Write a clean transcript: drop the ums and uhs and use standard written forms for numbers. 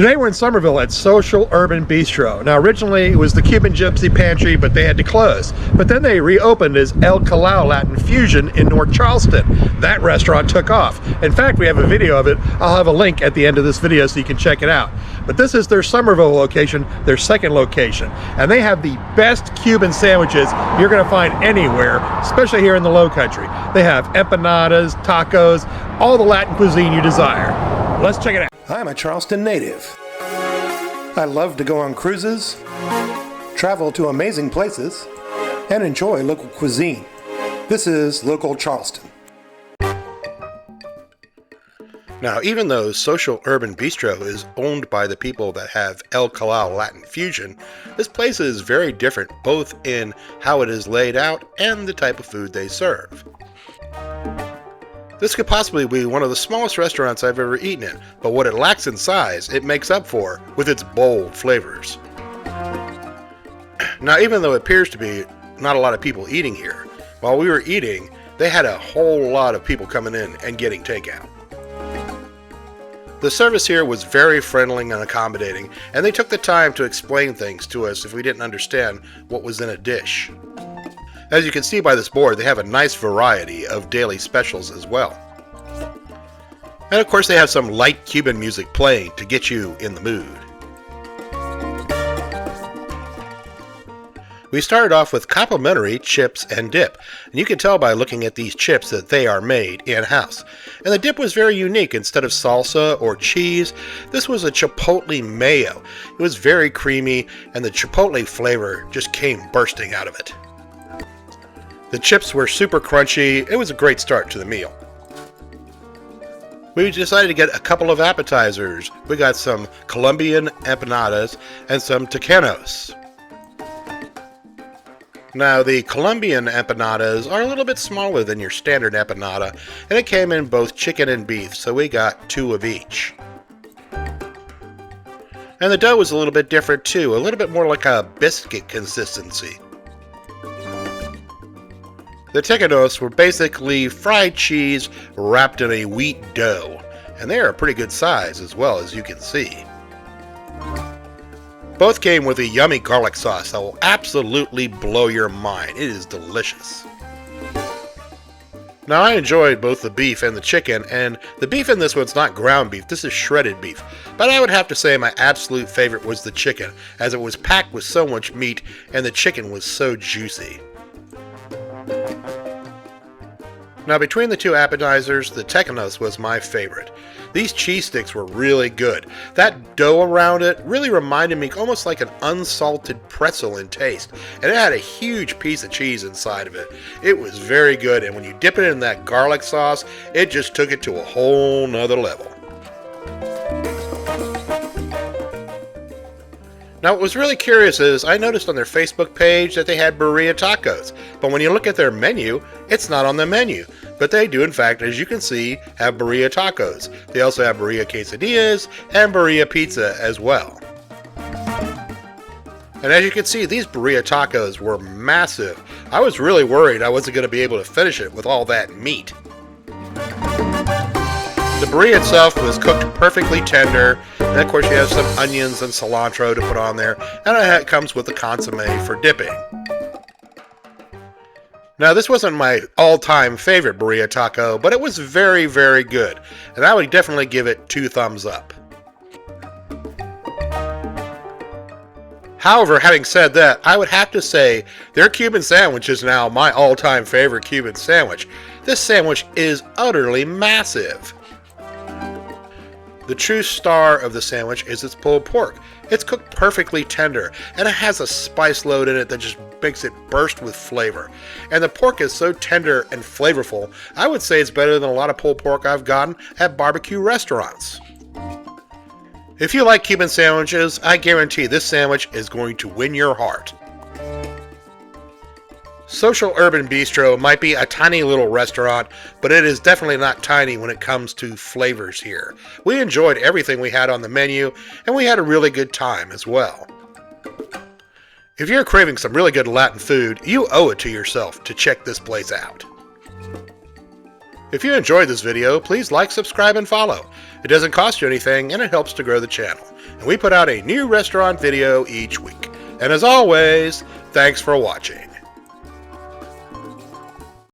Today we're in Somerville at Social Urban Bistro. Now originally it was the Cuban Gypsy Pantry, but they had to close. But then they reopened as El Callao Latin Fusion in North Charleston. That restaurant took off. In fact, we have a video of it. I'll have a link at the end of this video so you can check it out. But this is their Somerville location, their second location. And they have the best Cuban sandwiches you're going to find anywhere, especially here in the Low Country. They have empanadas, tacos, all the Latin cuisine you desire. Let's check it out. I'm a Charleston native. I love to go on cruises, travel to amazing places, and enjoy local cuisine. This is local Charleston. Now, even though Social Urban Bistro is owned by the people that have El Callao Latin Fusion, this place is very different both in how it is laid out and the type of food they serve. This could possibly be one of the smallest restaurants I've ever eaten in, but what it lacks in size, it makes up for with its bold flavors. Now, even though it appears to be not a lot of people eating here, while we were eating, they had a whole lot of people coming in and getting takeout. The service here was very friendly and accommodating, and they took the time to explain things to us if we didn't understand what was in a dish. As you can see by this board, they have a nice variety of daily specials as well. And of course they have some light Cuban music playing to get you in the mood. We started off with complimentary chips and dip, and you can tell by looking at these chips that they are made in-house. And the dip was very unique. Instead of salsa or cheese, this was a chipotle mayo. It was very creamy, and the chipotle flavor just came bursting out of it. The chips were super crunchy. It was a great start to the meal. We decided to get a couple of appetizers. We got some Colombian empanadas and some tequeños. Now, the Colombian empanadas are a little bit smaller than your standard empanada, and it came in both chicken and beef, so we got 2 of each. And the dough was a little bit different too, a little bit more like a biscuit consistency. The tequeños were basically fried cheese wrapped in a wheat dough, and they are a pretty good size as well, as you can see. Both came with a yummy garlic sauce that will absolutely blow your mind. It is delicious. Now, I enjoyed both the beef and the chicken, and the beef in this one's not ground beef, this is shredded beef. But I would have to say my absolute favorite was the chicken, as it was packed with so much meat and the chicken was so juicy. Now, between the 2 appetizers, the tequeños was my favorite. These cheese sticks were really good. That dough around it really reminded me almost like an unsalted pretzel in taste, and it had a huge piece of cheese inside of it. It was very good, and when you dip it in that garlic sauce, it just took it to a whole nother level. Now, what was really curious is I noticed on their Facebook page that they had birria tacos, but when you look at their menu, it's not on the menu. But they do, in fact, as you can see, have birria tacos. They also have birria quesadillas and birria pizza as well. And as you can see, these birria tacos were massive. I was really worried I wasn't going to be able to finish it with all that meat. The birria itself was cooked perfectly tender, and of course you have some onions and cilantro to put on there, and it comes with a consomme for dipping. Now, this wasn't my all-time favorite birria taco, but it was very, very good, and I would definitely give it 2 thumbs up. However, having said that, I would have to say their Cuban sandwich is now my all-time favorite Cuban sandwich. This sandwich is utterly massive. The true star of the sandwich is its pulled pork. It's cooked perfectly tender, and it has a spice load in it that just makes it burst with flavor. And the pork is so tender and flavorful, I would say it's better than a lot of pulled pork I've gotten at barbecue restaurants. If you like Cuban sandwiches, I guarantee this sandwich is going to win your heart. Social Urban Bistro might be a tiny little restaurant, but it is definitely not tiny when it comes to flavors here. We enjoyed everything we had on the menu, and we had a really good time as well. If you're craving some really good Latin food, you owe it to yourself to check this place out. If you enjoyed this video, please like, subscribe, and follow. It doesn't cost you anything, and it helps to grow the channel. And we put out a new restaurant video each week. And as always, thanks for watching.